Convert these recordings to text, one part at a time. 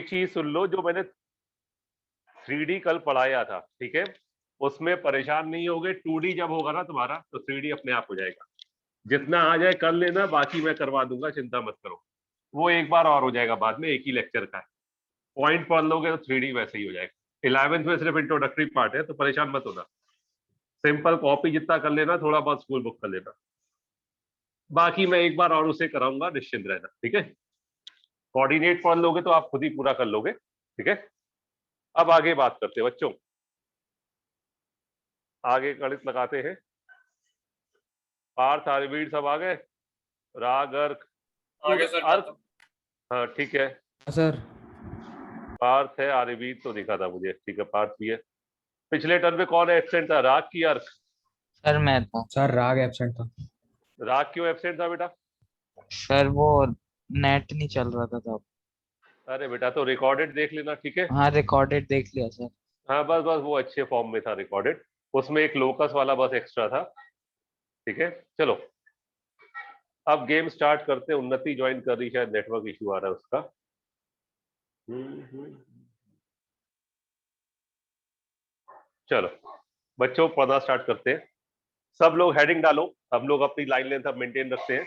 एक चीज सुन लो, जो मैंने 3D कल पढ़ाया था, ठीक है, उसमें परेशान नहीं होगे। 2D जब होगा ना तुम्हारा तो 3D अपने आप हो जाएगा। जितना आ जाए कर लेना, बाकी मैं करवा दूंगा, चिंता मत करो। वो एक बार और हो जाएगा, बाद में एक ही लेक्चर का है। पॉइंट पढ़ लोगे तो 3D वैसे ही हो जाएगा। 11th में सिर्फ इंट्रोडक्टरी पार्ट है, तो परेशान मत होना। सिंपल कॉपी जितना कर लेना, थोड़ा बहुत स्कूल बुक कर लेना, बाकी मैं एक बार और उसे कराऊंगा, निश्चिंत रहना, ठीक है। कोऑर्डिनेट पढ़ लोगे तो आप खुद ही पूरा कर लोगे, ठीक है। अब आगे बात करते हैं बच्चों, आगे गणित लगाते हैं। पार्थ आर्यवीर सब आ गए? राग अर्क आगे सर अर्क, हाँ ठीक है सर। पार्थ है, आर्यवीर तो दिखा था मुझे, ठीक है पार्थ भी है। पिछले टर्न में कौन एब्सेंट था, राग की अर्क? सर मैं था। सर राग एब्सेंट था। राग क्यों एब्सेंट था बेटा? सर वो नेट नहीं चल रहा था तब। अरे बेटा तो रिकॉर्डेड देख लेना, ठीक है। हाँ रिकॉर्डेड देख लिया सर। हाँ बस बस वो अच्छे फॉर्म में था रिकॉर्डेड, उसमें एक लोकस वाला बस एक्स्ट्रा था, ठीक है। चलो अब गेम स्टार्ट करते हैं। उन्नति ज्वाइन कर रही, शायद नेटवर्क इशू आ रहा है उसका। चलो बच्चों पढ़ना स्टार्ट करते हैं। सब लोग हेडिंग डालो, हम लोग अपनी लाइन लेंथ अब मेंटेन रखते हैं।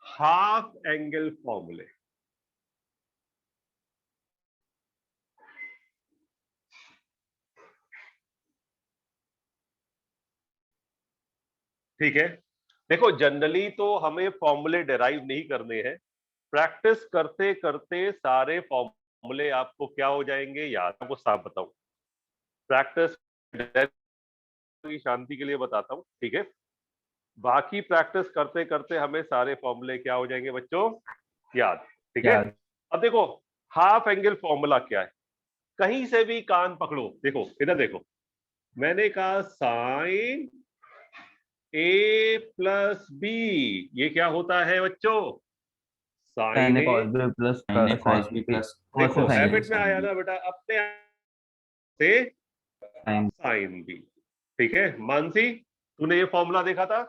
हाफ एंगल फॉर्मूले, ठीक है। देखो जनरली तो हमें फॉर्मूले डेराइव नहीं करने हैं, प्रैक्टिस करते करते सारे फॉर्मूले आपको क्या हो जाएंगे याद। आपको साफ बताऊं, प्रैक्टिस की शांति के लिए बताता हूं, ठीक है। बाकी प्रैक्टिस करते करते हमें सारे फॉर्मूले क्या हो जाएंगे बच्चों, याद, ठीक है। अब देखो हाफ एंगल फॉर्मूला क्या है, कहीं से भी कान पकड़ो, देखो इधर देखो, मैंने कहा साइन ए प्लस बी, ये क्या होता है बच्चों, साइन ए प्लस देखो हैबिट में आया ना बेटा, अपने से साइन बी, ठीक है। मानसी तूने ये फॉर्मूला देखा था?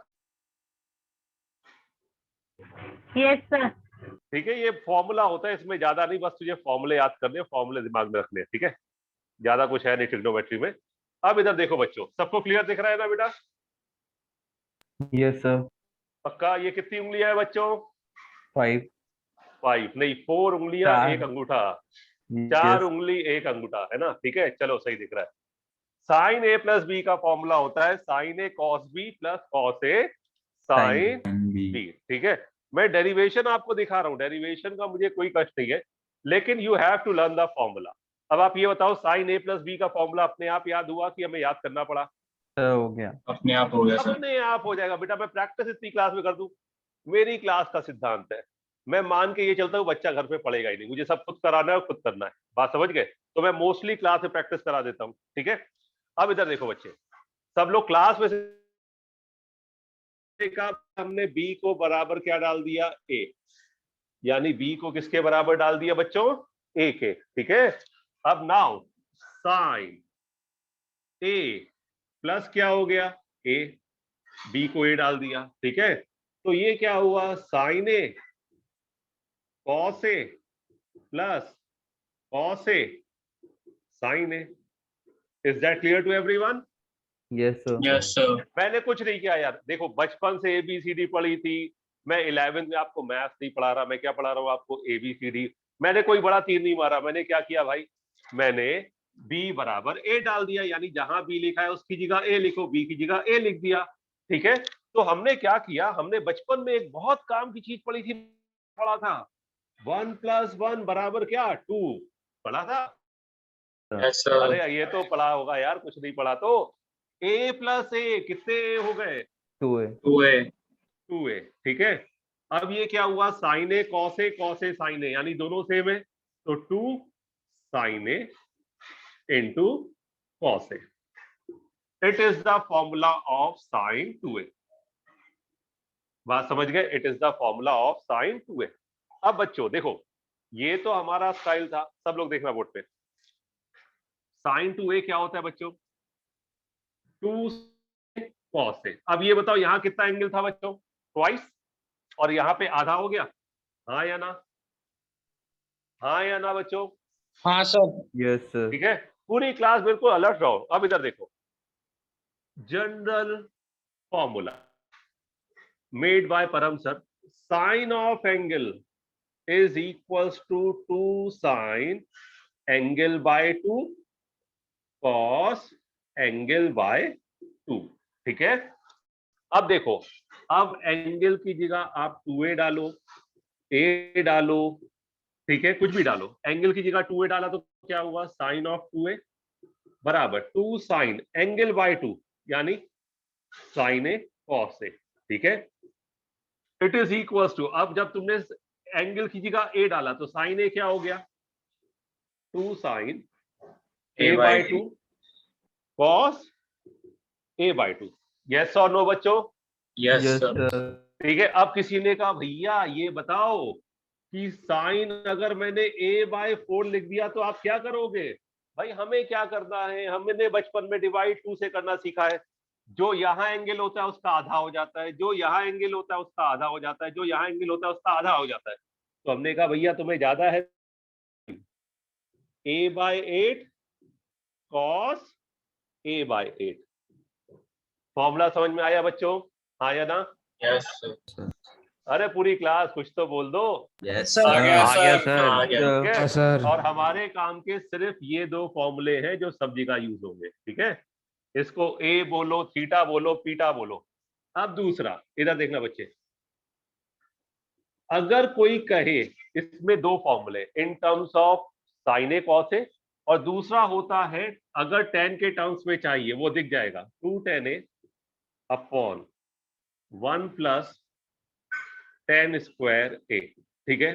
Yes sir. ठीक है, ये फॉर्मूला होता है, इसमें ज्यादा नहीं, बस तुझे फॉर्मूले याद करने, फॉर्मूले दिमाग में रखने, ठीक है। ज्यादा कुछ है नहीं ट्रिग्नोमेट्री में। अब इधर देखो बच्चों, सबको क्लियर दिख रहा है ना बेटा? Yes sir. पक्का? ये कितनी उंगलियां है बच्चों? 5 नहीं 4 उंगलियां 4 एक अंगूठा, 4 उंगली एक अंगूठा, है ना, ठीक है। चलो सही दिख रहा है। साइन ए प्लस बी का फॉर्मूला होता है sign A cos B plus cos A sine B, ठीक है। मैं डेरिवेशन आपको दिखा रहा हूं, डेरिवेशन का मुझे कोई कष्ट नहीं है, लेकिन you have to learn the formula. अब आप ये बताओ, साइन ए प्लस बी का फॉर्मूला अपने आप याद हुआ कि हमें याद करना पड़ा? हो गया, अपने आप हो गया सर। अपने आप हो जाएगा बेटा, मैं प्रैक्टिस इतनी क्लास में कर दूं। मेरी क्लास का सिद्धांत है, मैं मान के ये चलता हूँ बच्चा घर पे पढ़ेगा ही नहीं, मुझे सब खुद कराना है और खुद करना है, बात समझ गए? तो मैं मोस्टली क्लास में प्रैक्टिस करा देता हूँ, ठीक है। अब इधर देखो बच्चे, सब लोग क्लास में से का हमने b को बराबर क्या डाल दिया, a, यानी b को किसके बराबर डाल दिया बच्चों, a के, ठीक है। अब नाउ साइन a प्लस क्या हो गया, a, b को a डाल दिया, ठीक है। तो ये क्या हुआ, sine a cos a plus cos a sine a। Is that clear to everyone? Yes sir. Yes sir. मैंने कुछ नहीं किया यार, देखो बचपन से ABCD पढ़ी थी, मैं 11th में आपको मैथ नहीं पढ़ा रहा, मैं क्या पढ़ा रहा हूँ आपको, ABCD। मैंने कोई बड़ा तीर नहीं मारा, मैंने क्या किया भाई, मैंने b बराबर a डाल दिया, यानी जहां b लिखा है उसकी जगह a लिखो, b की जगह a लिख दिया, ठीक है। तो हमने क्या किया, हमने बचपन में एक बहुत काम की चीज पढ़ी थी, पढ़ा था 1 + 1 बराबर क्या, 2, पढ़ा था? Yes sir. अरे ये तो पढ़ा होगा यार, कुछ नहीं पढ़ा तो। a + a कितने a हो गए, 2a 2a, ठीक है। अब ये क्या हुआ, sine A cos A sine A, यानी दोनों सेम है, तो 2 sine A into cos A, it is the formula of sine 2a। बात समझ गए, it is the formula of sine 2a। अब बच्चों देखो, ये तो हमारा स्टाइल था, सब लोग देखना बोर्ड पे। साइन 2a क्या होता है बच्चों, 2 कॉस ए। अब ये बताओ यहां कितना एंगल था बच्चों, ट्वाइस, और यहां पे आधा हो गया, हाँ या ना? हाँ या ना बच्चों? हाँ सर। Yes sir. ठीक है, पूरी क्लास बिल्कुल अलर्ट रहो। अब इधर देखो, general formula made by Param sir, sine of angle is equals to 2 sin angle by 2 cos angle by 2। ठीक है, अब देखो, अब एंगल की जगह आप 2a डालो, a डालो, ठीक है, कुछ भी डालो। एंगल की जगह 2a डाला तो क्या हुआ, साइन ऑफ 2a बराबर 2 साइन एंगल बाय 2 यानी साइन ए कॉस ए। ठीक है, इट इज इक्वल्स टू, अब जब तुमने एंगल की जगह ए डाला तो साइन ए क्या हो गया, 2 sine A bye 2 cos A bye 2। Yes और नो बच्चों? Yes yes sir. सर। ठीक है, अब किसी ने कहा भैया ये बताओ कि साइन अगर मैंने a बाय 4 लिख दिया तो आप क्या करोगे? भाई हमें क्या करना है, हमने बचपन में डिवाइड 2 से करना सीखा है। जो यहाँ एंगल होता है उसका आधा हो जाता है, जो यहाँ एंगल होता है उसका आधा हो जाता है, जो यहाँ एंगल होता है उसका आधा हो जाता है। तो हमने कहा भैया तुम्हें ज्यादा है, a by 8 cos a by 8। Formula समझ में आया बच्चों? हाँ या ना? Yes sir. अरे पूरी क्लास कुछ तो बोल दो। Yes sir. आ गया आ गया सर। आ गया। ठीक है? हाँ सर। और हमारे काम के सिर्फ ये 2 फॉर्मूले हैं जो सब जगह यूज होंगे। ठीक है, इसको ए बोलो, थीटा बोलो, पीटा बोलो। अब दूसरा इधर देखना बच्चे, अगर कोई कहे इसमें 2 फॉर्मूले in terms of sine A cos A, और दूसरा होता है अगर tan के टर्म्स में चाहिए, वो दिख जाएगा 2 tan ए अपॉन 1 प्लस tan स्क्वायर ए। ठीक है,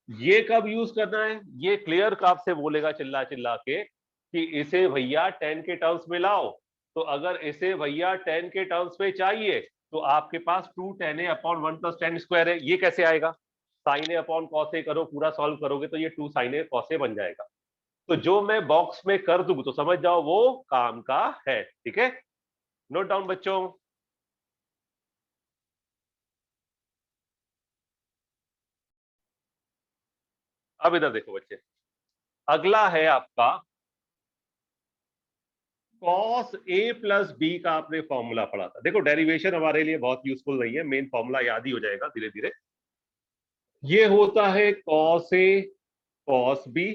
ये कब यूज करना है, ये क्लियर कब से बोलेगा चिल्ला चिल्ला के कि इसे भैया tan के टर्म्स में लाओ। तो अगर इसे भैया tan के टर्म्स में चाहिए तो आपके पास 2 tan ए अपॉन 1 प्लस tan स्क्वायर है। ये कैसे आएगा, sign A upon cos A करो, पूरा सॉल्व करोगे तो ये 2 साइन ए कॉस ए बन जाएगा। तो जो मैं बॉक्स में कर दूं तो समझ जाओ वो काम का है। ठीक है, नोट डाउन बच्चों। अब इधर देखो बच्चे, अगला है आपका cos a प्लस बी का आपने फॉर्मूला पढ़ा था। देखो डेरिवेशन हमारे लिए बहुत यूजफुल नहीं है, मेन फॉर्मूला याद ही हो जाएगा धीरे धीरे। ये होता है cos a cos b,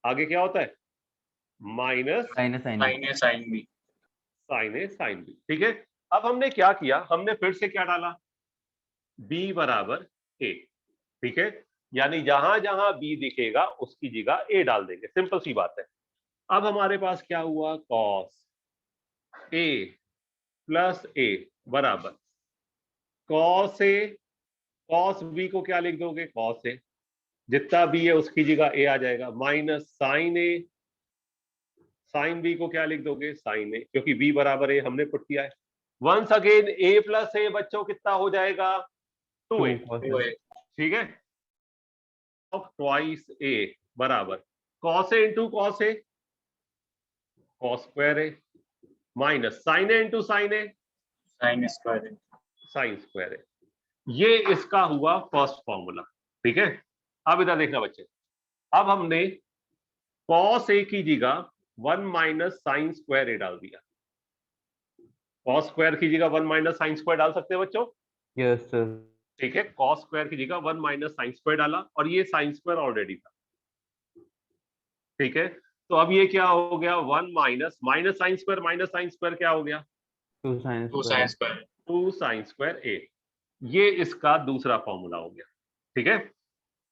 आगे क्या होता है माइनस साइन साइन साइन ए साइन बी। साइन ए साइन बी। ठीक है, अब हमने क्या किया, हमने फिर से क्या डाला, b बराबर a। ठीक है, यानी जहां जहां b दिखेगा उसकी जगह a डाल देंगे, सिंपल सी बात है। अब हमारे पास क्या हुआ, cos a प्लस a बराबर cos a, cos b को क्या लिख दोगे, cos a, जितना b है उसकी जगह a आ जाएगा, minus sine a, sine b को क्या लिख दोगे, साइन a, क्योंकि b बराबर a हमने पुट किया है। Once again a plus a बच्चों कितना हो जाएगा, 2a। ठीक है, ऑफ ट्वाइस a बराबर cos a into cos a, cos square a, minus sine a into sine a, sine square. Sine square है। ये इसका हुआ फर्स्ट फॉर्मूला। ठीक है, अब इधर देखना बच्चे, अब हमने cos a की जगह 1 माइनस साइन स्क्वायर ए डाल दिया। cos स्क्वायर की जगह 1 माइनस साइन स्क्वायर डाल सकते हैं बच्चों? Yes sir. ठीक है, cos स्क्वायर की जगह 1 माइनस साइन स्क्वायर डाला और ये साइन स्क्वायर ऑलरेडी था। ठीक है, तो अब ये क्या हो गया, 1 माइनस माइनस साइन स्क्वायर क्या हो गया, 2 sine 2 sine square. 2 sine square A. ये इसका दूसरा फॉर्मूला हो गया। ठीक है,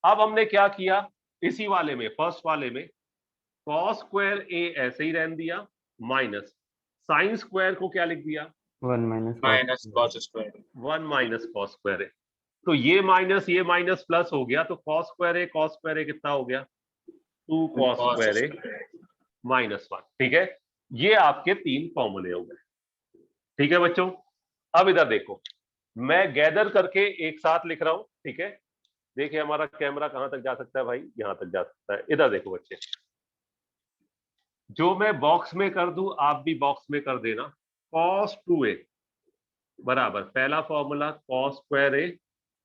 अब हमने क्या किया, इसी वाले में फर्स्ट वाले में cos स्क्वायर ए ऐसे ही रहने दिया, माइनस साइन स्क्वायर को क्या लिख दिया, 1 minus minus cos square. 1 minus cos square A. तो ये माइनस प्लस हो गया, तो cos स्क्वायर ए कितना हो गया, 2 cos स्क्वायर ए माइनस 1। ठीक है, ये आपके 3 फॉर्मूले हो गए। ठीक है बच्चों, अब इधर देखो, मैं गैदर करके एक साथ लिख रहा हूं। ठीक है, देखिए हमारा कैमरा कहां तक जा सकता है भाई, यहां तक जा सकता है। इधर देखो बच्चे, जो मैं बॉक्स में कर दूं आप भी बॉक्स में कर देना। cos 2a बराबर पहला फॉर्मूला cos स्क्वायर ए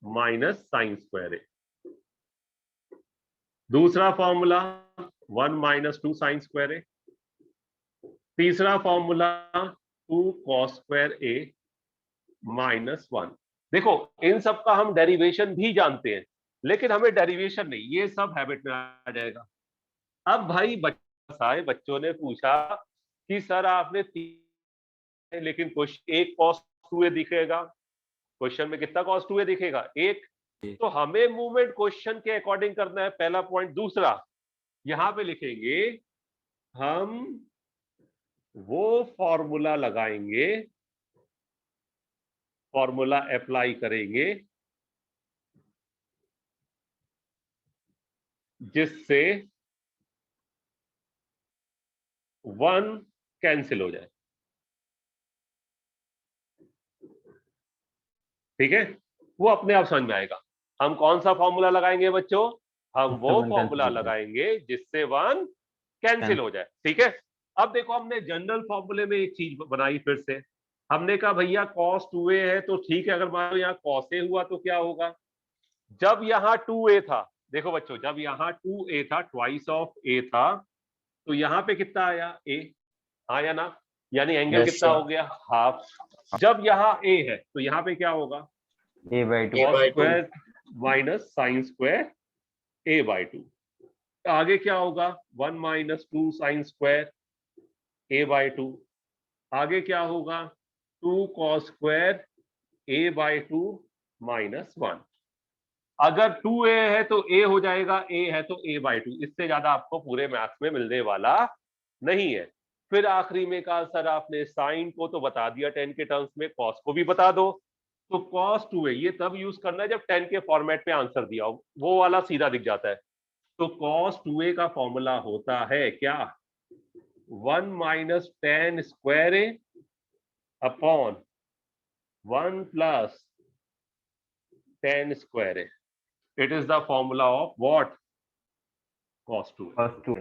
माइनस साइन स्क्वायर ए। दूसरा फॉर्मूला 1 माइनस 2 साइन स्क्वायर ए, तीसरा फॉर्मूला 2 कॉस स्क्वायर ए माइनस 1। देखो इन सब का हम डेरिवेशन भी जानते हैं, लेकिन हमें डेरिवेशन नहीं, ये सब हैबिट में आ जाएगा। अब भाई बच्चों ने पूछा कि सर आपने लेकिन क्वेश्चन एक कॉस 2a दिखेगा, क्वेश्चन में कितना कॉस 2a दिखेगा? एक। तो हमें मूवमेंट क्वेश्चन के अकॉर्डिंग करना है, पहला पॉइंट। दूसरा यहां पे लिखेंगे हम वो फॉर्मूला लगाएंगे, फॉर्मूला अप्लाई करेंगे जिससे 1 कैंसिल हो जाए। ठीक है, वो अपने आप समझ में आएगा। हम कौन सा फॉर्मूला लगाएंगे बच्चों? हम वो फॉर्मूला लगाएंगे जिससे 1 कैंसिल हो जाए। ठीक है, अब देखो हमने जनरल फॉर्मूले में एक चीज बनाई फिर से। हमने कहा भैया cos 2a है तो ठीक है, अगर मान लो यहाँ cos a हुआ तो क्या होगा? जब यहाँ 2a था, देखो बच्चों, जब यहाँ 2a था, ट्वाइस ऑफ a था, तो यहाँ पे कितना आया? a। हाँ या ना? यानी एंगल कितना हो गया? हाफ। जब यहाँ a है तो यहाँ पे क्या होगा? a/2 cos square minus sine square a/2। आगे क्या होगा? 1 माइनस 2 साइन स्क्वायर a/2। आगे क्या होगा? 2 cos स्क्वायर a/2 माइनस 1। अगर 2a है तो a हो जाएगा, a है तो a/2। इससे ज्यादा आपको पूरे मैथ्स में मिलने वाला नहीं है। फिर आखिरी में कहा सर आपने साइन को तो बता दिया 10 के टर्म्स में, कॉस को भी बता दो। तो cos 2a ये तब यूज करना है जब 10 के फॉर्मेट पे आंसर दिया हो, वो वाला सीधा दिख जाता है। तो cos 2a का फॉर्मूला होता है क्या? 1 minus 10 square A upon 1 plus 10 square A. It is the formula of what? cos 2a। cos 2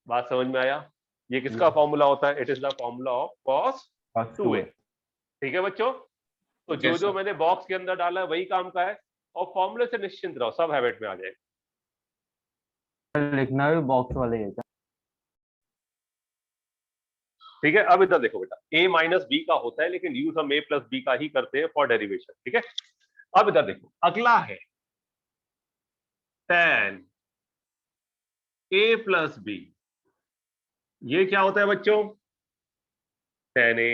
बात समझ में आया? ये किसका फॉर्मूला होता है? It is the formula of cos 2a। ठीक है बच्चों, तो जो जो मैंने बॉक्स के अंदर डाला है वही काम का है, और फॉर्मूले से निश्चिंत रहो, सब हैबिट में आ जाएगा। लिखना भी बॉक्स वाले है क्या? ठीक है, अब इधर देखो बेटा, a माइनस बी का होता है, लेकिन यूज हम a प्लस बी का ही करते हैं फॉर डेरिवेशन। ठीक है, अब इधर देखो, अगला है tan a प्लस बी। ये क्या होता है बच्चों? tan a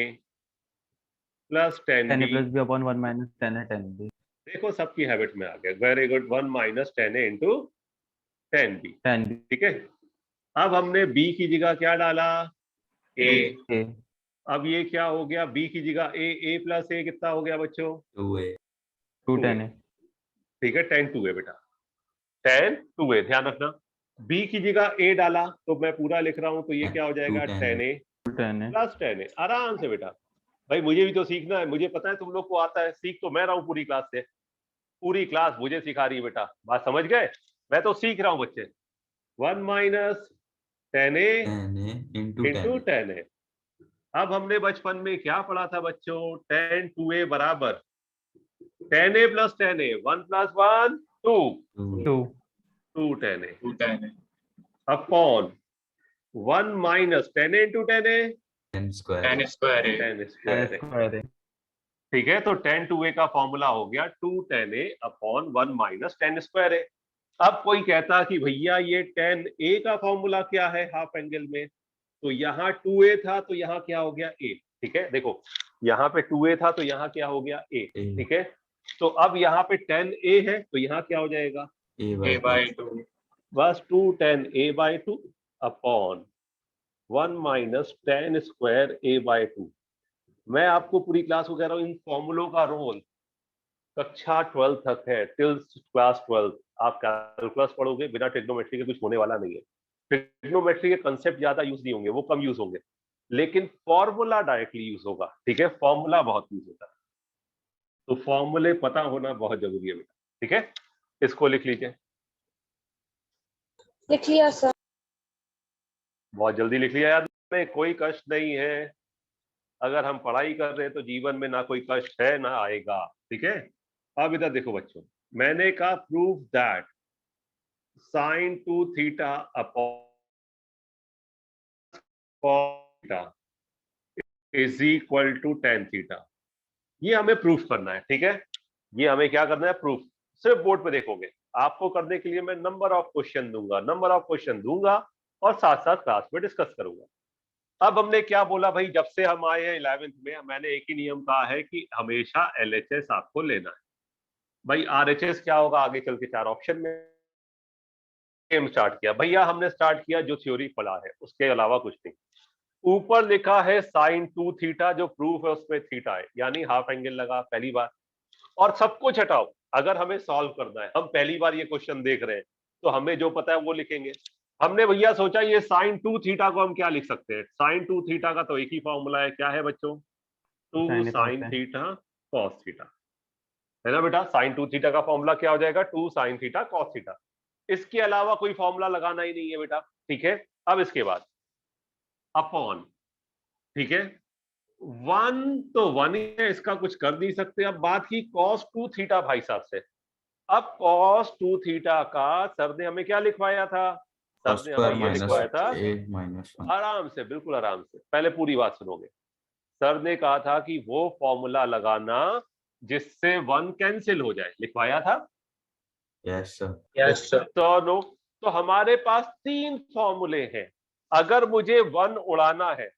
plus tan tan a b। plus b upon 1 minus tan a tan b। देखो सबकी हैबिट में आ गया, very good. 1 minus tan a into tan b। tan b ठीक है, अब हमने b की जगह क्या डाला? a। a अब ये क्या हो गया? b की जगह a प्लस a कितना हो गया बच्चों? 2 tan a। ठीक है, tan 2a बेटा, tan 2a ध्यान रखना। b की जगह a डाला तो मैं पूरा लिख रहा हूं, तो ये क्या हो जाएगा? tan a 2 tan a plus tan a। आराम से बेटा, भाई मुझे भी तो सीखना है, मुझे पता है तुम लोग को आता है, सीख तो मैं रहा हूँ पूरी क्लास से, पूरी क्लास मुझे सिखा रही है बेटा। बात समझ गए? मैं तो सीख रहा हूँ बच्चे। 1 minus tan a into tan a। अब हमने बचपन में क्या पढ़ा था बच्चों? tan 2a बराबर tan a plus tan a, 1 plus 1 2 2 tan a upon 1 minus tan a into tan a tan square tan square. ठीक है, तो tan 2a का फॉर्मूला हो गया 2 tan a upon 1 minus tan square a। अब कोई कहता कि भैया ये tan a का फॉर्मूला क्या है हाफ एंगल में? तो यहाँ 2a था तो यहाँ क्या हो गया? a। ठीक है, देखो यहाँ पे 2a था तो यहाँ क्या हो गया? a। ठीक है, तो अब यहाँ पे tan a है तो यहाँ क्या हो जाएगा? a/2 बस 2 tan a/2 upon 1 minus tan square a/2। मैं आपको पूरी क्लास को कह रहा हूँ, इन फॉर्मूलों का रोल कक्षा 12 तक है, टिल क्लास 12। आप कैलकुलस पढ़ोगे, बिना ट्रिग्नोमेट्री के कुछ होने वाला नहीं है। ट्रिग्नोमेट्री के कंसेप्ट ज्यादा यूज नहीं होंगे, वो कम यूज होंगे, लेकिन फॉर्मूला डायरेक्टली यूज होगा। ठीक है, फॉर्मूला बहुत यूज होता है, तो फॉर्मूले पता होना बहुत जरूरी है बेटा। ठीक है, इसको लिख लीजिए, लिख लिया सर। बहुत जल्दी लिख लिया यार, में कोई कष्ट नहीं है। अगर हम पढ़ाई कर रहे हैं तो जीवन में ना कोई कष्ट है ना आएगा। ठीक है, अब इधर देखो बच्चों, मैंने कहा prove that sine 2 theta upon theta is equal to tan theta. ये हमें प्रूफ करना है, ठीक है। ये हमें क्या करना है, प्रूफ। सिर्फ बोर्ड पे देखोगे, आपको करने के लिए मैं नंबर ऑफ क्वेश्चन दूंगा और साथ साथ क्लास में डिस्कस करूंगा। अब हमने क्या बोला भाई, जब से हम आए हैं 11th में, मैंने एक ही नियम कहा है कि हमेशा LHS आपको लेना है। भाई RHS क्या होगा आगे चल के, 4 ऑप्शन में गेम स्टार्ट किया भैया हमने, स्टार्ट किया जो थ्योरी पढ़ा है उसके अलावा कुछ नहीं। ऊपर लिखा है साइन 2 थीटा, जो प्रूफ है उसमें थीटा है, यानी हाफ एंगल लगा पहली बार। और सब कुछ हटाओ, अगर हमें सॉल्व करना है, हम पहली बार ये क्वेश्चन देख रहे हैं तो हमें जो पता है वो लिखेंगे। हमने भैया सोचा ये साइन 2 थीटा को हम क्या लिख सकते हैं, साइन 2 थीटा का तो एक ही फॉर्मूला है, क्या है बच्चों, 2 साइन थीटा कॉस थीटा, है ना बेटा। साइन 2 थीटा का फॉर्मूला क्या हो जाएगा, 2 साइन थीटा कॉस थीटा। इसके अलावा कोई फॉर्मूला लगाना ही नहीं है बेटा, ठीक है। अब इसके बाद अपॉन, ठीक है, 1 तो 1 ही है, इसका कुछ कर नहीं सकते। अब बात की cos 2 थीटा भाई साहब से। अब cos 2 थीटा का सर ने हमें क्या लिखवाया था, सर ने हमें ये लिखवाया था, आराम से, बिल्कुल आराम से, पहले पूरी बात सुनोगे। सर ने कहा था कि वो फॉर्मूला लगाना जिससे 1 कैंसिल हो जाए, लिखवाया था। Yes sir. तो नो, तो हमारे पास 3 फॉर्मूले हैं। अगर मुझे 1 उड़ाना है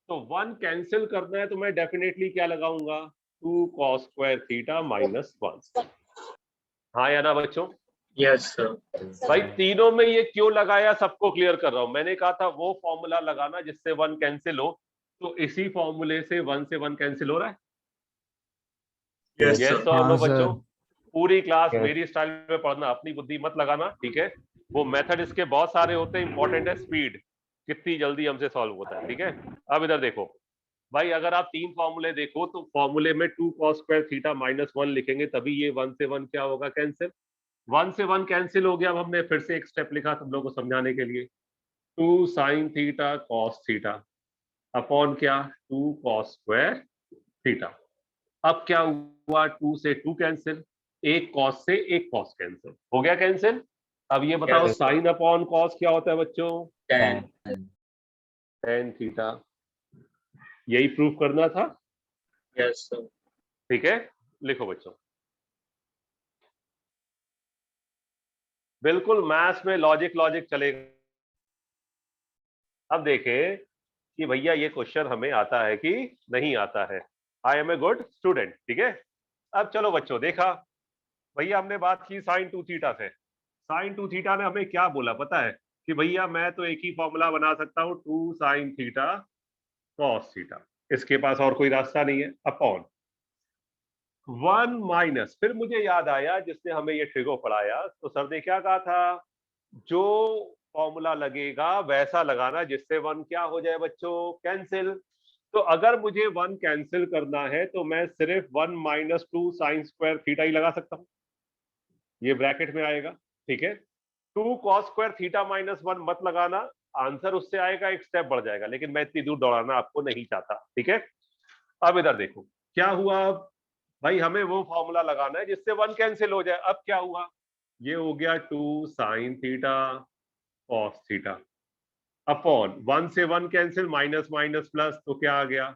तो 1 कैंसिल करना है तो मैं डेफिनेटली क्या लगाऊंगा, 2 cos स्क्वायर थीटा माइनस 1। हाँ या ना बच्चों, यस सर। भाई तीनों में ये क्यों लगाया सबको क्लियर कर रहा हूं। मैंने कहा था वो फॉर्मूला लगाना जिससे 1 कैंसिल हो, तो इसी फॉर्मूले से 1 से 1 कैंसिल हो रहा है। यस यस और नो बच्चों, पूरी क्लास मेरी स्टाइल में पढ़ना, अपनी बुद्धि मत लगाना, ठीक है। वो मेथड इसके बहुत सारे होते हैं, इंपॉर्टेंट है स्पीड, कितनी जल्दी हमसे सॉल्व होता है, ठीक है। अब इधर देखो भाई, अगर आप 3 फॉर्मूले देखो तो फॉर्मूले में 2 cos स्क्वायर थीटा माइनस 1 लिखेंगे, तभी ये 1 से 1 क्या होगा, कैंसिल। 1 से 1 कैंसिल हो गया। अब हमने फिर से एक स्टेप लिखा तुम लोगों को समझाने के लिए, 2 sine theta cos theta upon क्या, 2 cos स्क्वायर थीटा। अब क्या हुआ, 2 से 2 कैंसिल, एक cos से एक cos कैंसिल हो गया, कैंसिल। अब ये बताओ साइन अपॉन कॉस क्या होता है बच्चों, tan थीटा। यही प्रूफ करना था, यस सर। ठीक है। लिखो बच्चों, बिल्कुल मैथ्स में लॉजिक चलेगा। अब देखें कि भैया ये क्वेश्चन हमें आता है कि नहीं आता है। I am a good student, ठीक है। अब चलो बच्चों, देखा भैया हमने बात की साइन 2 थीटा से। साइन 2 थीटा ने हमें क्या बोला पता है, कि भैया मैं तो एक ही फॉर्मूला बना सकता हूं, 2 साइन थीटा कॉस थीटा, इसके पास और कोई रास्ता नहीं है, अपॉन 1 माइनस, फिर मुझे याद आया जिसने हमें ये ट्रिगो पढ़ाया, तो सर ने क्या कहा था, जो फॉर्मूला लगेगा वैसा लगाना जिससे 1 क्या हो जाए बच्चों, कैंसिल। तो अगर मुझे 1 कैंसिल करना है तो मैं सिर्फ 1 माइनस 2 साइन स्क्वायर थीटा ही लगा सकता हूं, ये ब्रैकेट में आएगा, ठीक है। 2 cos स्क्वायर थीटा माइनस 1 मत लगाना, आंसर उससे आएगा, एक स्टेप बढ़ जाएगा, लेकिन मैं इतनी दूर दौड़ाना आपको नहीं चाहता, ठीक है। अब इधर देखो क्या हुआ, अब भाई हमें वो फॉर्मूला लगाना है जिससे 1 कैंसिल हो जाए। अब क्या हुआ, ये हो गया 2 sine theta cos theta upon 1 से 1 कैंसिल, माइनस माइनस प्लस, तो क्या आ गया,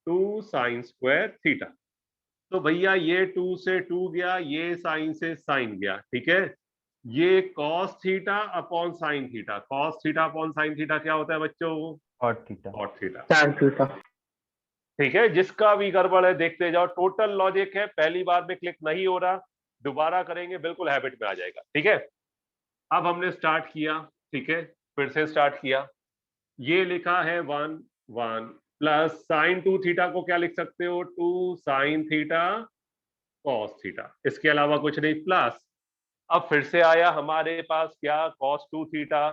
2 साइन स्क्वायर थीटा। तो भैया ये 2 से 2 गया, ये साइन से साइन गया, ठीक है। ये cos theta upon sine theta, cos theta upon sine theta क्या होता है बच्चों, cot theta. cot theta, tan theta. ठीक है। जिसका भी गड़बड़ है देखते जाओ, टोटल लॉजिक है, पहली बार में क्लिक नहीं हो रहा, दोबारा करेंगे बिल्कुल हैबिट में आ जाएगा, ठीक है। अब हमने स्टार्ट किया, ठीक है, फिर से स्टार्ट किया, ये लिखा है 1 1 प्लस साइन 2 थीटा को क्या लिख सकते हो, 2 साइन थीटा कॉस थीटा, इसके अलावा कुछ नहीं, प्लस अब फिर से आया हमारे पास क्या, cos 2 थीटा।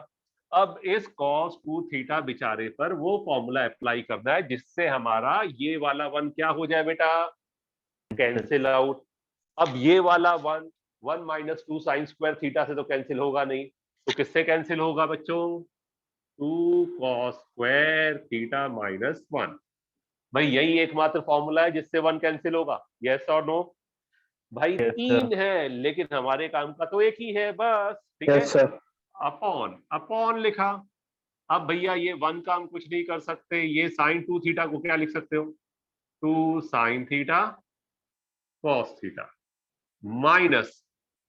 अब इस cos 2 थीटा बेचारे पर वो फॉर्मूला अप्लाई करना है जिससे हमारा ये वाला 1 क्या हो जाए बेटा, कैंसिल आउट। अब ये वाला 1 माइनस 2 साइन स्क्वायर थीटा से तो कैंसिल होगा नहीं, तो किससे कैंसिल होगा बच्चों, 2 cos स्क्वायर थीटा माइनस 1। भाई यही एकमात्र फॉर्मूला है जिससे 1 कैंसिल होगा, यस और नो। भाई Yes, तीन है लेकिन हमारे काम का तो एक ही है बस, ठीक है। Yes, sir. अपॉन अपॉन लिखा। अब भैया ये वन का हम कुछ नहीं कर सकते, ये साइन 2 थीटा को क्या लिख सकते हो, 2 sine theta cos theta minus,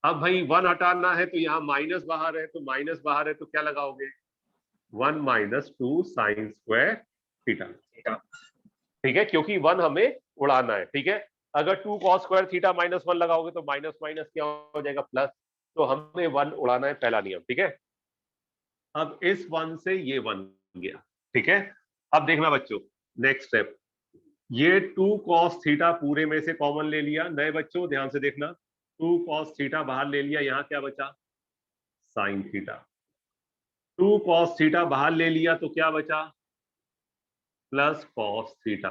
अब भाई वन हटाना है तो यहाँ माइनस बाहर है, तो माइनस बाहर है तो क्या लगाओगे, 1 माइनस 2 साइन स्क्वायर थीटा, ठीक है, क्योंकि वन हमें उड़ाना है, ठीक है। अगर 2 कॉस स्क्वायर थीटा माइनस 1 लगाओगे तो माइनस माइनस क्या हो जाएगा प्लस, तो हमें वन उड़ाना है, पहला नियम, ठीक है। अब इस वन से ये वन गया, ठीक है। अब देखना बच्चों, नेक्स्ट स्टेप, ये 2 कॉस थीटा पूरे में से कॉमन ले लिया, नए बच्चों ध्यान से देखना, 2 कॉस थीटा बाहर ले लिया, यहां क्या बचा, साइन थीटा, 2 कॉस थीटा बाहर ले लिया तो क्या बचा, प्लस कॉस थीटा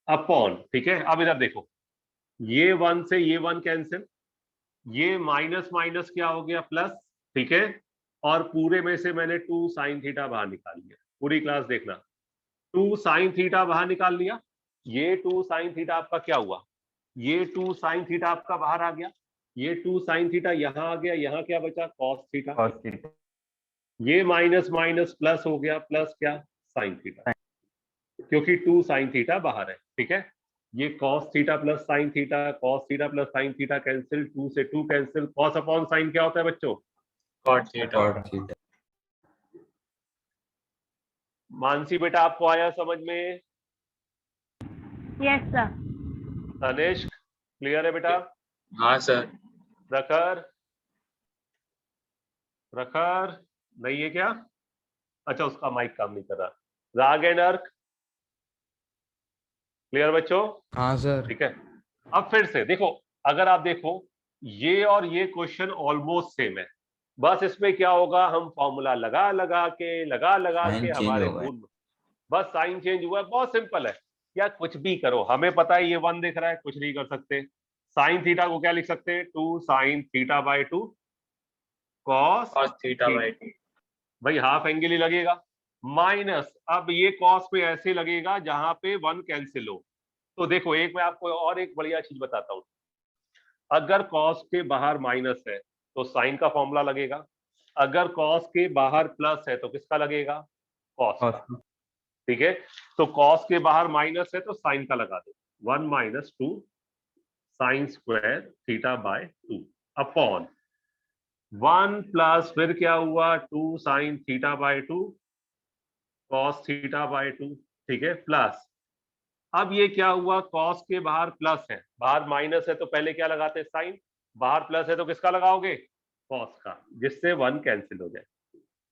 अपॉन, ठीक है। अब इधर देखो, ये वन से ये वन कैंसिल, ये माइनस माइनस क्या हो गया प्लस, ठीक है, और पूरे में से मैंने 2 साइन थीटा बाहर निकाल लिया, पूरी क्लास देखना, 2 साइन थीटा बाहर निकाल लिया, ये 2 साइन थीटा आपका क्या हुआ, ये 2 साइन थीटा आपका बाहर आ गया, ये 2 साइन थीटा यहां आ गया, यहां क्या बचा, कॉस थीटा, cos theta. ये माइनस माइनस प्लस हो गया, प्लस क्या, साइन थीटा, क्योंकि 2 साइन थीटा बाहर है, ठीक है। ये cos theta plus sine theta, cos theta plus sine theta cancel, 2 से 2 कैंसिल, कॉस अपॉन साइन क्या होता है बच्चों, Cot theta. मानसी बेटा आपको आया समझ में, यस सर। तनिष्क क्लियर है बेटा, हाँ सर. प्रखर, प्रखर नहीं है क्या, अच्छा उसका माइक काम नहीं कर रहा, राग एंड अर्क क्लियर बच्चों, हाँ सर। ठीक है। अब फिर से देखो, अगर आप देखो ये और ये क्वेश्चन ऑलमोस्ट सेम है, बस इसमें क्या होगा, हम फॉर्मूला लगा लगा के हमारे मूल में बस साइन चेंज हुआ है, बहुत सिंपल है या कुछ भी करो, हमें पता है ये वन दिख रहा है, कुछ नहीं कर सकते, साइन थीटा को क्या लिख सकते हैं, 2 sine theta by 2 cos Cos theta by 2. भाई हाफ एंगल ही लगेगा, माइनस अब ये कॉस पे ऐसे लगेगा जहां पे वन कैंसिल हो, तो देखो एक मैं आपको और एक बढ़िया चीज बताता हूं, अगर कॉस के बाहर माइनस है तो साइन का फॉर्मूला लगेगा, अगर कॉस के बाहर प्लस है तो किसका लगेगा, कॉस का, Cos. ठीक है। तो कॉस के बाहर माइनस है तो साइन का लगा दो, 1 minus 2 sine square theta by 2 upon 1 plus फिर क्या हुआ, 2 sine theta by 2 cos theta by 2, ठीक है, प्लस अब ये क्या हुआ, कॉस के बाहर प्लस है, बाहर माइनस है तो पहले क्या लगाते, साइन, बाहर प्लस है तो किसका लगाओगे, कॉस का, जिससे 1 कैंसिल हो जाए,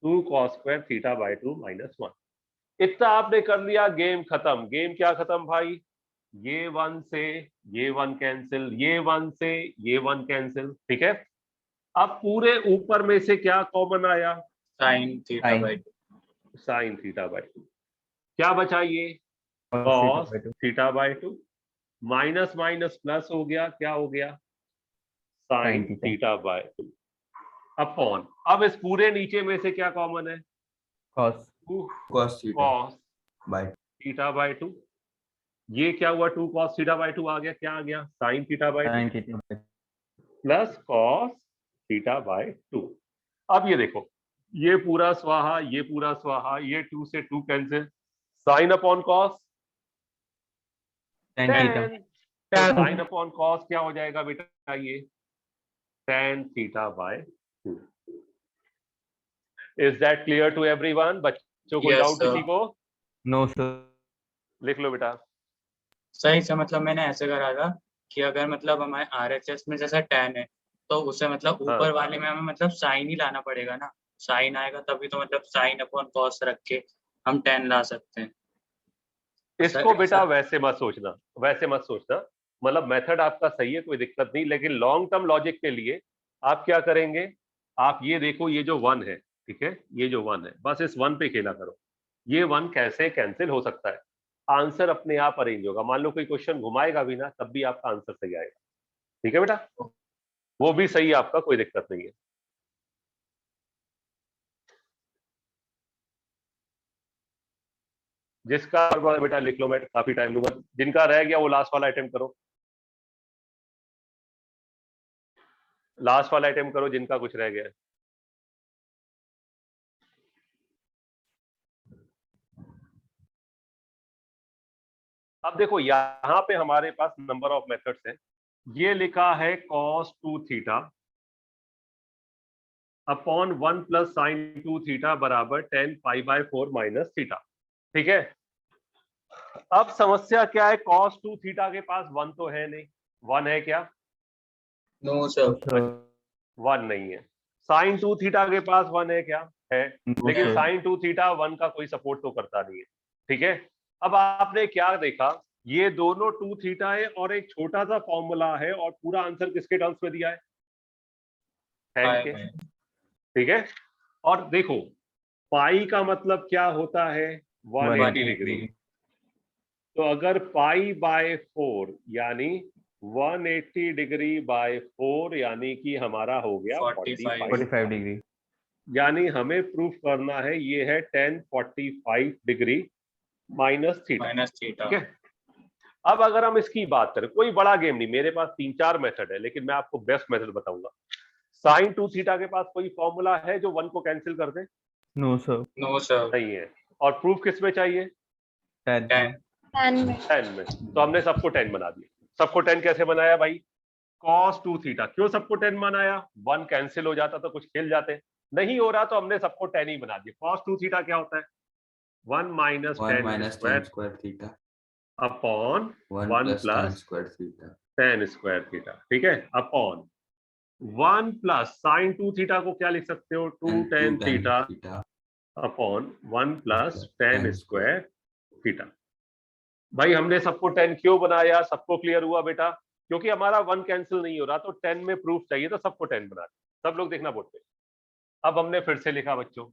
2 cos square theta by 2 minus 1, इतना आपने कर लिया, गेम खत्म। गेम क्या खत्म भाई, ये 1 से ये 1 कैंसिल, ये 1 से ये 1 कैंसिल, ठीक है। अब पूरे ऊपर में से क्या कॉमन आया, Sin theta Sin. by 2. Sine theta by 2, क्या बचा ये, Cos cos theta by 2. Theta by 2, minus minus plus हो गया, क्या हो गया, sine Sin theta. Theta by 2 upon, अब इस पूरे नीचे में से क्या कॉमन है, Cos. cos theta cos by theta by 2, ये क्या हुआ, 2 कॉस थीटा बाय 2 आ गया, क्या आ गया, sign theta by 2 Sin theta by 2. Plus cos theta by 2। अब ये देखो, ये पूरा स्वाहा, ये पूरा स्वाहा, ये 2 से 2 cancel, sine upon cos Tan theta. Sine upon cos क्या हो जाएगा बेटा, ये tan theta by 2। Is that clear to everyone, बच्चों को Yes, डाउट sir. किसी को, No sir. लिख लो बेटा, सही से मतलब मैंने ऐसे करा था कि अगर मतलब हमारे RHS में जैसा tan है तो उसे मतलब ऊपर वाले में हमें मतलब साइन ही लाना पड़ेगा ना, साइन आएगा तभी तो मतलब साइन अपॉन कॉस रख के हम tan ला सकते हैं। इसको बेटा ऐसा- वैसे मत सोचना, वैसे मत सोचना, मतलब मेथड आपका सही है, कोई दिक्कत नहीं, लेकिन लॉन्ग टर्म लॉजिक के लिए आप क्या करेंगे, आप ये देखो, ये जो 1 है, ठीक है, ये जो 1 है, बस इस 1 पे खेला करो, ये 1 कैसे कैंसिल हो सकता है, आंसर अपने आप अरेंज होगा, मान लो कोई क्वेश्चन घुमाएगा भी ना तब भी आपका आंसर सही आएगा, ठीक है बेटा, वो भी सही है आपका, कोई दिक्कत नहीं है। जिसका बेटा लिख लो, मैं काफी टाइम लूंगा, जिनका रह गया वो लास्ट वाला अटेम्प्ट करो। लास्ट वाला अटेम्प्ट करो जिनका कुछ रह गया है। अब देखो यहां पे हमारे पास नंबर ऑफ मेथड्स हैं। ये लिखा है cos 2 theta upon 1 plus sign 2 theta बराबर 10 पाई बाय 4 माइनस थीटा। ठीक है, अब समस्या क्या है, cos 2 थीटा के पास 1 तो है नहीं, 1 है क्या? No sir. 1 नहीं है। साइन 2 थीटा के पास 1 है क्या? है, लेकिन sir. साइन 2 थीटा 1 का कोई सपोर्ट तो करता नहीं है। ठीक है, अब आपने क्या देखा, ये दोनों 2 थीटा है और एक छोटा सा फॉर्मूला है और पूरा आंसर किसके टर्म्स में दिया है? 10 के। ठीक है, और देखो पाई का मतलब क्या होता है? 180 डिग्री। तो अगर पाई बाय 4 यानी 180 डिग्री बाय 4 यानी कि हमारा हो गया 45 45 डिग्री। यानी हमें प्रूफ करना है ये है 1045 डिग्री माइनस थीटा। ठीक है, अब अगर हम इसकी बात करें, कोई बड़ा गेम नहीं, मेरे पास 3-4 मेथड है लेकिन मैं आपको बेस्ट मेथड बताऊंगा। साइन 2 थीटा के पास कोई फॉर्मूला है जो 1 को कैंसिल कर दे? No sir. No sir. नहीं है। और प्रूफ किस में चाहिए? 10 10 में। तो हमने सबको 10 बना दिया। सबको 10 कैसे बनाया भाई? cos 2 theta. क्यों सबको 10 बनाया? 1 कैंसिल हो जाता तो कुछ खेल जाते, नहीं हो रहा तो हमने सबको 10 ही बना दिया। cos 2 थीटा क्या होता है? 1 minus 10 square theta upon 1 1 plus plus square theta 10 square theta. ठीक है, अपॉन 1 प्लस साइन 2 थीटा को क्या लिख सकते हो? 2 tan theta upon 1 plus 10 square theta. भाई हमने सबको 10 क्यों बनाया? सबको क्लियर हुआ बेटा? क्योंकि हमारा 1 कैंसिल नहीं हो रहा तो 10 में प्रूफ चाहिए तो सबको 10 बना दिया। सब लोग देखना बोर्ड पे। अब हमने फिर से लिखा बच्चों,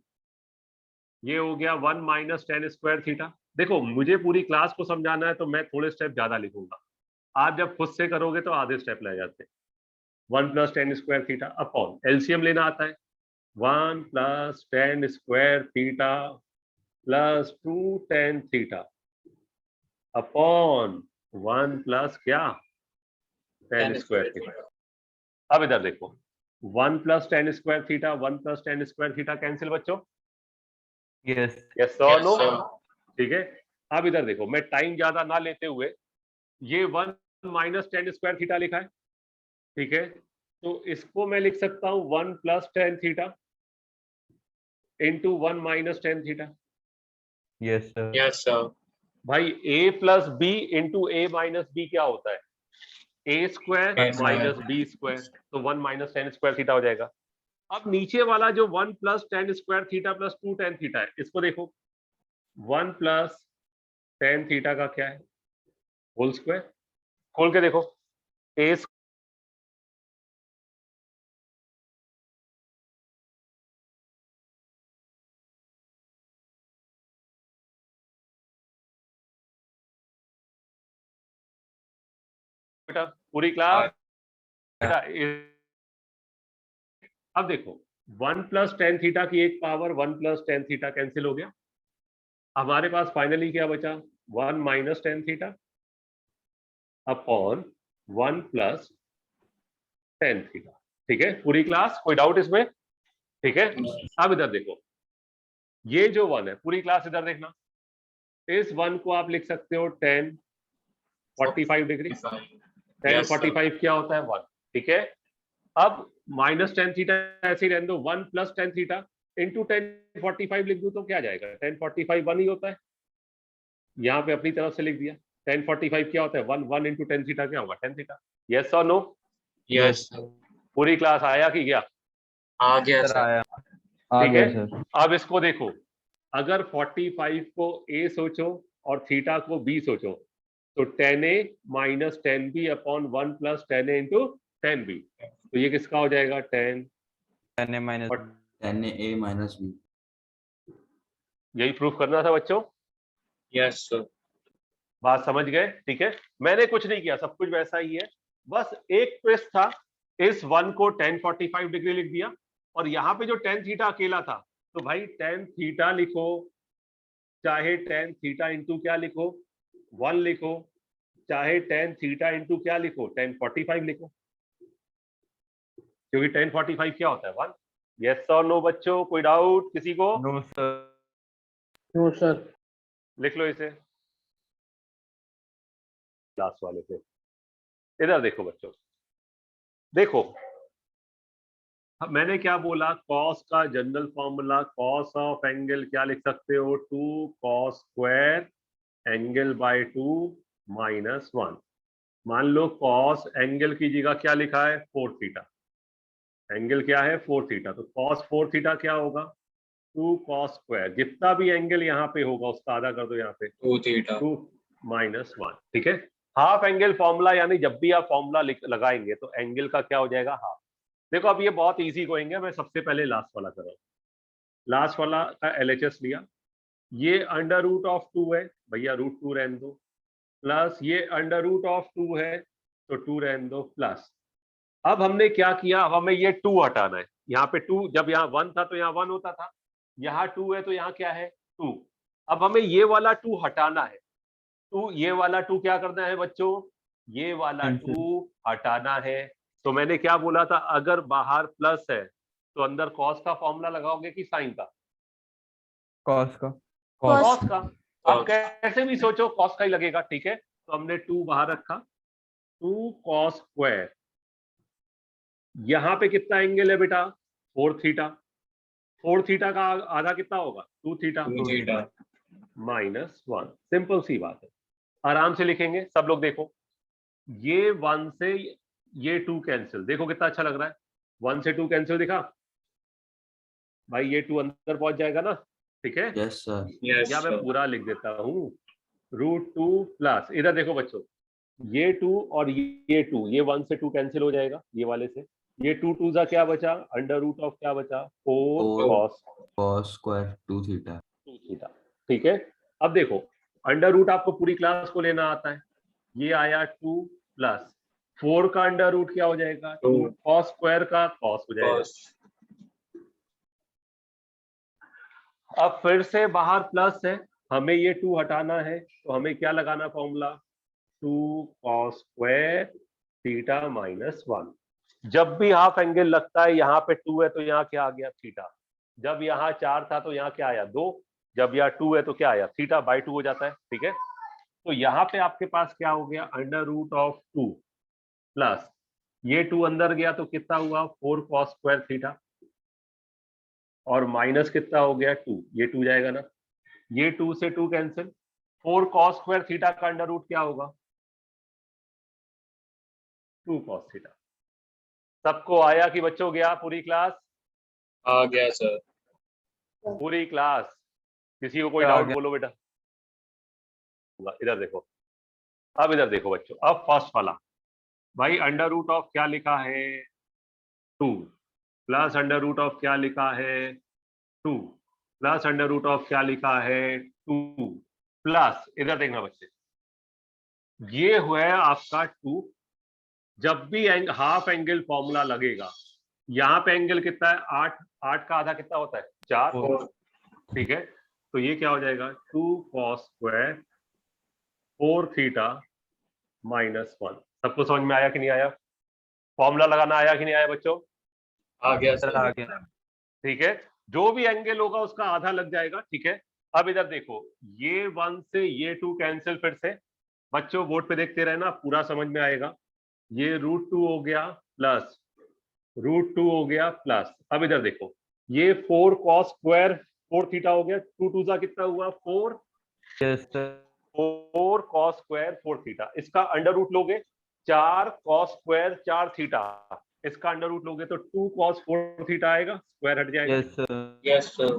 ये हो गया 1 माइनस 10 स्क्वायर थीटा। देखो मुझे पूरी क्लास को समझाना है तो मैं थोड़े स्टेप ज्यादा लिखूंगा, आप जब खुद से करोगे तो आधे स्टेप ले जाते हैं। 1 plus 10 square theta upon LCM लेना आता है, 1 plus 10 square theta plus 2 tan theta upon 1 plus क्या? 10 स्क्वायर थीटा। अब इधर देखो, 1 plus 10 square theta 1 plus 10 square theta cancel बच्चों? यस। यस और नो? ठीक है, अब इधर देखो, मैं टाइम ज्यादा ना लेते हुए, ये 1 माइनस 10 स्क्वायर थीटा लिखा है। ठीक है, तो इसको मैं लिख सकता हूं 1 plus 10 theta into 1 minus 10 theta. Yes sir. Yes sir. भाई a plus B into A minus B क्या होता है? A square minus B square, तो 1 माइनस 10 स्क्वायर थीटा हो जाएगा। अब नीचे वाला जो 1 plus 10 square theta plus 2 tan theta है, इसको देखो, 1 प्लस 10 थीटा का क्या है? Whole square. खोल के देखो, ए बेटा पूरी क्लास बेटा अब देखो 1 प्लस 10 थीटा की एक पावर 1 प्लस 10 थीटा कैंसिल हो गया। हमारे पास फाइनली क्या बचा? 1 minus 10 theta upon 1 plus 10 theta. ठीक है, पूरी क्लास, कोई डाउट इसमें? ठीक है, अब इधर देखो, ये जो 1 है, पूरी क्लास इधर देखना, इस 1 को आप लिख सकते हो 10 45 डिग्री। 10 45 क्या होता है? 1। ठीक है, अब माइनस 10 थीटा ऐसे ही रहने दो, 1 प्लस 10 थीटा इंटू 10 45 लिख दूं तो क्या जाएगा? 10 45 1 ही होता है। यहाँ पे अपनी तरफ से लिख दिया। 10 45 क्या होता है? 1 1 इंटू 10 थीटा क्या होगा? 10 थीटा। यस और नो? यस। पूरी क्लास आया कि क्या? आ गया सर सर। आया। ठीक है, सर। अब इसको देखो, अगर 45 को a सोचो और थीटा को b सोचो तो 10a minus 10b upon 1 plus 10a into 10b, तो ये किसका हो जाएगा? 10a minus 10a minus b। यही प्रूफ करना था बच्चों। Yes sir. बात समझ गए? ठीक है, मैंने कुछ नहीं किया, सब कुछ वैसा ही है, बस एक ट्विस्ट था, इस 1 को 10 45 डिग्री लिख दिया और यहाँ पे जो 10 थीटा अकेला था तो भाई 10 थीटा लिखो, चाहे 10 थीटा इंटू क्या लिखो? 1 लिखो, चाहे 10 थीटा इंटू क्या लिखो? 10 45 लिखो। क्योंकि 1045 क्या होता है 1। यस और नो बच्चों, कोई डाउट किसी को? No sir. No sir. लिख लो इसे लास्ट वाले पे। इधर देखो बच्चों, देखो मैंने क्या बोला, कॉस का general formula cos of angle क्या लिख सकते हो, 2 cos square angle by 2 minus 1। मान लो कॉस एंगल की जगह क्या लिखा है 4 थीटा, एंगल क्या है 4 थीटा, तो कॉस 4 थीटा क्या होगा 2 कॉस स्क्वायर, जितना भी एंगल यहाँ पे होगा उसका आधा कर दो यहाँ पे 2 थीटा 2 माइनस 1। ठीक है, हाफ एंगल फॉर्मूला, यानी जब भी आप फॉर्मूला लगाएंगे तो एंगल का क्या हो जाएगा हाफ। देखो अब ये बहुत इजी गोइंग है, मैं सबसे पहले लास्ट वाला कर रहा हूँ। लास्ट वाला का LHS लिया, ये अंडर रूट ऑफ 2 है भैया, रूट 2 रहने दो, प्लस ये अंडर रूट ऑफ 2 है तो 2 रहने दो, प्लस अब हमने क्या किया, अब हमें ये 2 हटाना है। यहाँ पे 2, जब यहाँ 1 था तो यहाँ 1 होता था, यहाँ 2 है तो यहाँ क्या है 2। अब हमें ये वाला 2 हटाना है, 2 ये वाला 2 क्या करना है बच्चों, ये वाला 2 हटाना है। तो मैंने क्या बोला था, अगर बाहर प्लस है तो अंदर कॉस का फॉर्मूला लगाओगे कि साइन का? कॉस का। कॉस का। अब कैसे भी सोचो कॉस का ही लगेगा। ठीक है, तो हमने 2 बाहर रखा, 2 कॉस स्क्वायर, यहां पे कितना एंगल है बेटा 4 थीटा, 4 थीटा का आधा कितना होगा 2 थीटा, 2 थीटा माइनस 1। सिंपल सी बात है, आराम से लिखेंगे सब लोग। देखो ये 1 से ये 2 कैंसिल, देखो कितना अच्छा लग रहा है, 1 से 2 कैंसिल दिखा भाई, ये 2 अंदर पहुंच जाएगा ना। ठीक है, यस सर। यस या मैं पूरा लिख देता हूँ, रूट 2 प्लस, इधर देखो बच्चों, ये 2 और ये 2, ये 1 से 2 कैंसिल हो जाएगा ये वाले से, ये 2 2 का क्या बचा, अंडर रूट ऑफ क्या बचा 4 cos cos square 2 theta. 2 theta. ठीक है, अब देखो अंडर रूट आपको पूरी क्लास को लेना आता है, ये आया 2 प्लस 4 का अंडर रूट क्या हो जाएगा 2, कॉस स्क्वायर का कॉस हो जाएगा। अब फिर से बाहर प्लस है, हमें ये 2 हटाना है, तो हमें क्या लगाना formula 2 cos square theta minus 1। जब भी हाफ एंगल लगता है, यहाँ पे 2 है तो यहाँ क्या आ गया थीटा, जब यहाँ 4 था तो यहाँ क्या आया 2, जब यहाँ 2 है तो क्या आया थीटा बाई 2 हो जाता है। ठीक है, तो यहाँ पे आपके पास क्या हो गया अंडर रूट ऑफ 2 प्लस ये 2 अंदर गया तो कितना हुआ 4 कॉस स्क्वायर थीटा, और माइनस कितना हो गया 2, ये 2 जाएगा ना, ये 2 से 2 कैंसिल, 4 कॉस स्क्वायर थीटा का अंडर रूट क्या होगा 2 कॉस थीटा। सबको आया कि बच्चों गया पूरी क्लास? आ गया सर। पूरी क्लास, किसी को कोई आ डाउट गया। बोलो बेटा। इधर देखो, अब इधर देखो बच्चों, अब फर्स्ट वाला भाई अंडर रूट ऑफ क्या लिखा है 2 प्लस अंडर रूट ऑफ क्या लिखा है 2 प्लस अंडर रूट ऑफ क्या लिखा है 2 प्लस, इधर देखना बच्चे, ये हुआ है आपका 2। जब भी हाफ एंगल फॉर्मूला लगेगा, यहाँ पे एंगल कितना है 8, 8 का आधा कितना होता है 4। ठीक है, तो ये क्या हो जाएगा 2 कॉस स्क्वायर 4 थीटा माइनस 1। सबको समझ में आया कि नहीं आया? फॉर्मूला लगाना आया कि नहीं आया बच्चों? आ गया सर सर। आ गया। ठीक है, जो भी एंगल होगा उसका आधा लग जाएगा। ठीक है, अब इधर देखो, ये 1 से ये 2 कैंसिल, फिर से बच्चों बोर्ड पे देखते रहना पूरा समझ में आएगा। ये रूट 2 हो गया प्लस रूट 2 हो गया प्लस, अब इधर देखो ये 4 कॉस स्क्वायर 4 थीटा हो गया, 2 2 का कितना हुआ 4, yes sir. 4 cos square 4 theta, इसका अंडर रूट लोगे 4 कॉस स्क्वायर 4 थीटा, इसका अंडर रूट लोगे तो 2 कॉस 4 थीटा आएगा, स्क्वायर हट जाएगा। Yes sir. Yes sir.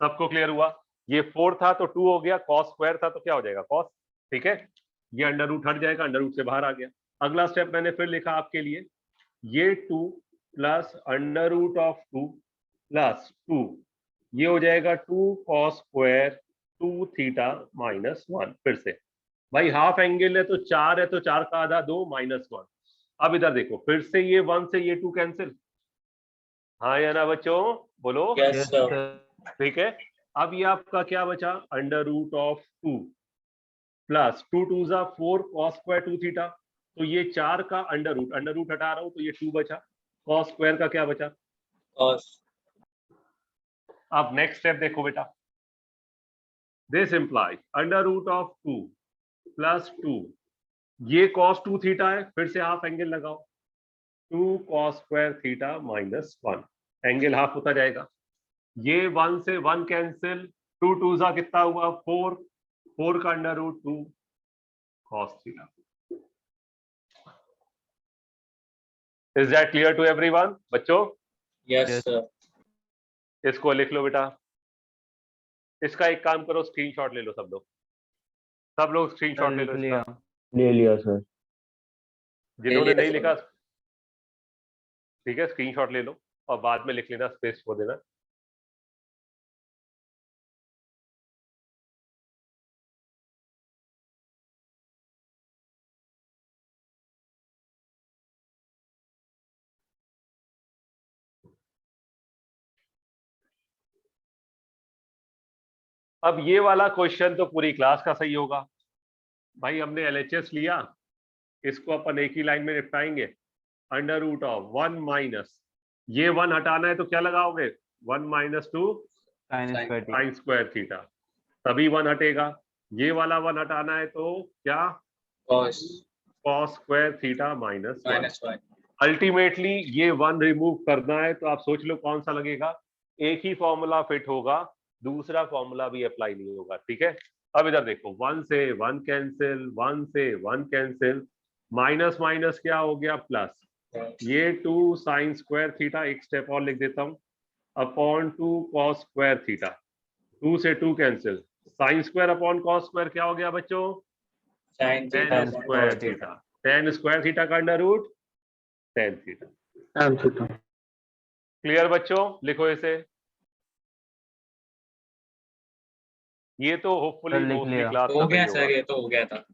सबको क्लियर हुआ? ये 4 था तो 2 हो गया, कॉस स्क्वायर था तो क्या हो जाएगा कॉस। ठीक है, ये अंडर रूट हट जाएगा, अंडर रूट से बाहर आ गया। अगला स्टेप मैंने फिर लिखा आपके लिए, ये 2 plus under root of 2 plus 2, ये हो जाएगा 2 कॉस स्क्वायर 2 थीटा माइनस 1। फिर से भाई हाफ एंगल है तो 4 है तो 4 का आधा 2 माइनस 1। अब इधर देखो, फिर से ये 1 से ये 2 कैंसिल, हाँ या ना बच्चों बोलो? Yes yes sir. सर। ठीक है, अब ये आपका क्या बचा under root of 2 plus 2 2 4 cos square 2 theta, तो ये 4 का अंडर रूट हटा रहा हूं तो ये 2 बचा, कॉस स्क्वायर का क्या बचा? cos अब नेक्स्ट स्टेप देखो बेटा, this imply under root of 2 plus 2, ये cos 2 थीटा है, फिर से हाफ एंगल लगाओ, 2 cos square theta minus 1, angle half होता जाएगा। ये 1 से 1 कैंसिल, 2 2 जा कितना हुआ 4, 4 का under root 2 cos theta. Is that clear to everyone बच्चों? yes Yes. sir इसको लिख लो बेटा। इसका एक काम करो, स्क्रीनशॉट ले लो सब लोग स्क्रीनशॉट ले लो लिया। इसका। ले लिया सर। जिन्होंने ले लिया नहीं सर। लिखा ठीक है, स्क्रीनशॉट ले लो और बाद में लिख लेना, स्पेस छोड़ देना। अब ये वाला क्वेश्चन तो पूरी क्लास का सही होगा भाई, हमने एलएचएस लिया, इसको अपन एक ही लाइन में निपटाएंगे। अंडर रूट ऑफ 1 माइनस, ये 1 हटाना है तो क्या लगाओगे, 1 minus 2 sine Sin square sine square theta, तभी 1 हटेगा। ये वाला 1 हटाना है तो क्या, cos cos square theta minus 1। -1 ultimately ये 1 रिमूव करना है तो आप सोच लो कौन सा लगेगा, एक ही फॉर्मूला फिट होगा, दूसरा फॉर्मूला भी अप्लाई नहीं होगा। ठीक है, अब इधर देखो, 1 से 1 कैंसिल, 1 से 1 कैंसिल, माइनस माइनस क्या हो गया प्लस, ये 2 साइन स्क्वायर थीटा, एक स्टेप और लिख देता हूं, अपॉन 2 cos स्क्वायर थीटा, 2 से 2 cancel, sine square upon cos square क्या हो गया बच्चों, sin tan theta square theta, tan square theta का under root tan theta. tan theta. Clear बच्चों, लिखो इसे। ये तो होपफुली लिख मोस्टली लिया। क्लास हो का गया सही सर, होगा। ये तो हो गया था।